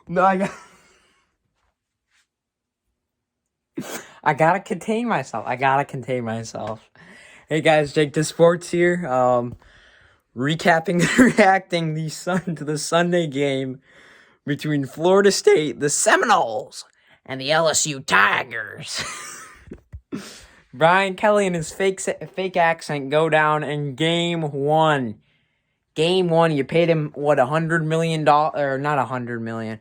No, I gotta contain myself. Hey guys, Jake the Sports here. Recapping and reacting to the Sunday game between Florida State, the Seminoles, and the LSU Tigers. Brian Kelly and his fake accent go down in game one. Game one, you paid him what, $100 million, or not $100 million,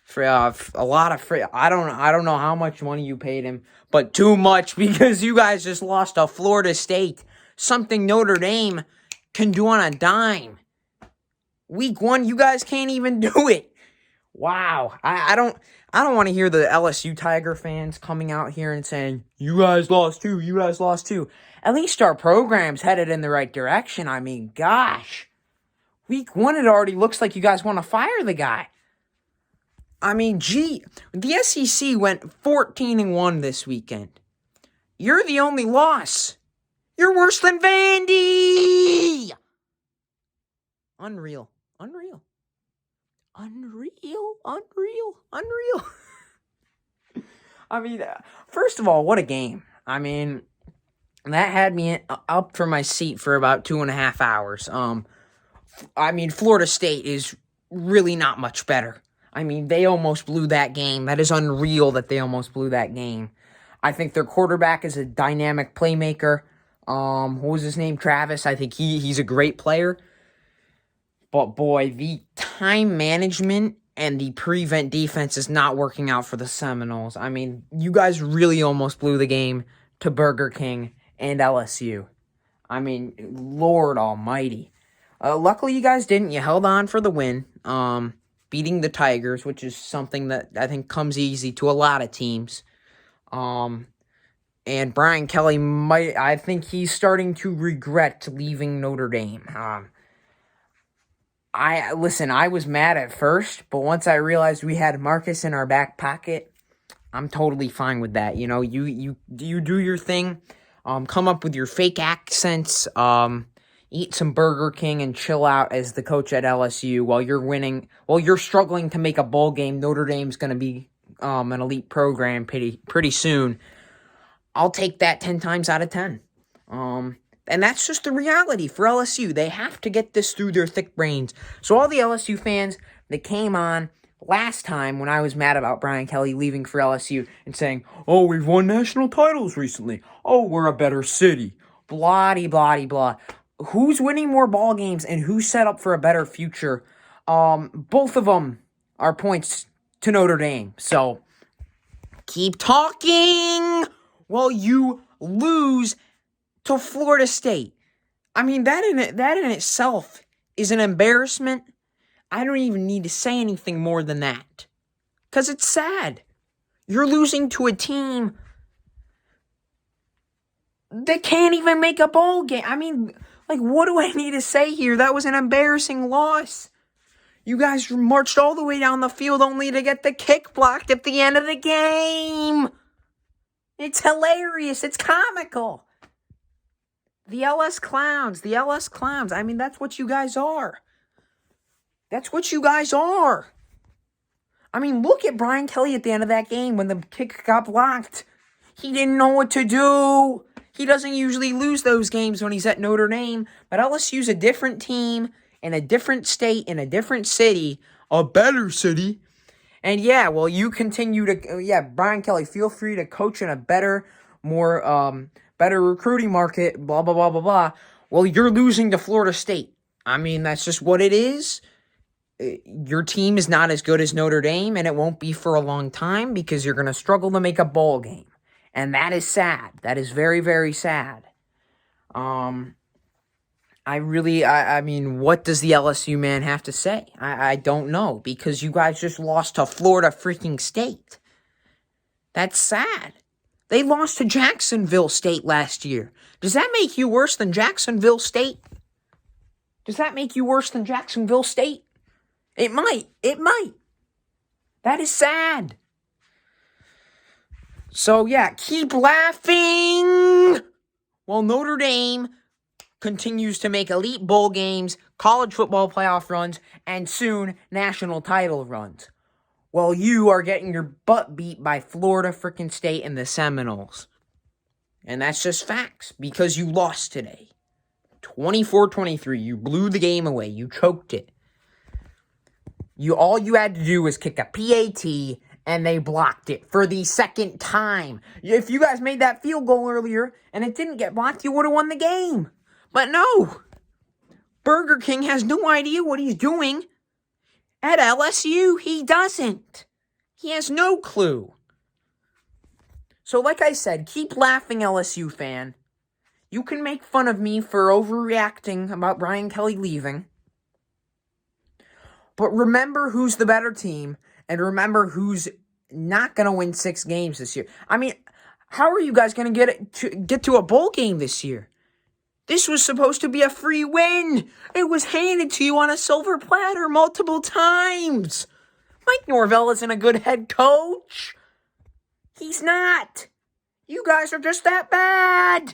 for a lot of free. I don't know how much money you paid him, but too much because you guys just lost to Florida State. Something Notre Dame can do on a dime. Week one, you guys can't even do it. Wow, I don't want to hear the LSU Tiger fans coming out here and saying, you guys lost too. At least our program's headed in the right direction. I mean, gosh. Week one, it already looks like you guys want to fire the guy. I mean, gee, the SEC went 14-1 this weekend. You're the only loss. You're worse than Vandy. Unreal. I mean, first of all, what a game. I mean, that had me up from my seat for about 2.5 hours. I mean, Florida State is really not much better. I mean, they almost blew that game. That is unreal that they almost blew that game. I think their quarterback is a dynamic playmaker. What was his name? Travis. I think he's a great player. But boy, the time management and the prevent defense is not working out for the Seminoles. I mean, you guys really almost blew the game to Burger King and LSU. I mean, Lord almighty. Luckily, you guys didn't. You held on for the win, beating the Tigers, which is something that I think comes easy to a lot of teams. And Brian Kelly I think he's starting to regret leaving Notre Dame. I was mad at first, but once I realized we had Marcus in our back pocket, I'm totally fine with that. You know, you do your thing, come up with your fake accents, eat some Burger King and chill out as the coach at LSU while you're struggling to make a bowl game. Notre Dame's going to be an elite program pretty soon. I'll take that 10 times out of 10. And that's just the reality for LSU. They have to get this through their thick brains. So all the LSU fans that came on last time when I was mad about Brian Kelly leaving for LSU and saying, oh, we've won national titles recently. Oh, we're a better city. Blah-de-blah-de-blah. Who's winning more ball games and who's set up for a better future? Both of them are points to Notre Dame. So keep talking while you lose to Florida State. I mean, that in itself is an embarrassment. I don't even need to say anything more than that. Because it's sad. You're losing to a team that can't even make a bowl game. I mean, like, what do I need to say here? That was an embarrassing loss. You guys marched all the way down the field only to get the kick blocked at the end of the game. It's hilarious. It's comical. The LS Clowns. I mean, that's what you guys are. I mean, look at Brian Kelly at the end of that game when the kick got blocked. He didn't know what to do. He doesn't usually lose those games when he's at Notre Dame, but LSU's a different team in a different state, in a different city, a better city. And yeah, well, you continue to, Brian Kelly, feel free to coach in a better, more, better recruiting market, blah, blah, blah, blah, blah. Well, you're losing to Florida State. I mean, that's just what it is. Your team is not as good as Notre Dame, and it won't be for a long time because you're going to struggle to make a bowl game. And that is sad. That is very, very sad. I mean, what does the LSU man have to say? I don't know, because you guys just lost to Florida freaking State. That's sad. They lost to Jacksonville State last year. Does that make you worse than Jacksonville State? It might. That is sad. So, yeah, keep laughing while Notre Dame continues to make elite bowl games, college football playoff runs, and soon national title runs. Well, you are getting your butt beat by Florida freaking State and the Seminoles. And that's just facts because you lost today. 24-23. You blew the game away. You choked it. All you had to do was kick a PAT, and they blocked it for the second time. If you guys made that field goal earlier and it didn't get blocked, you would have won the game. But no. Burger King has no idea what he's doing. At LSU, he doesn't. He has no clue. So like I said, keep laughing, LSU fan. You can make fun of me for overreacting about Brian Kelly leaving. But remember who's the better team, and remember who's not going to win 6 games this year. I mean, how are you guys going to get to a bowl game this year? This was supposed to be a free win. It was handed to you on a silver platter multiple times. Mike Norvell isn't a good head coach. He's not. You guys are just that bad.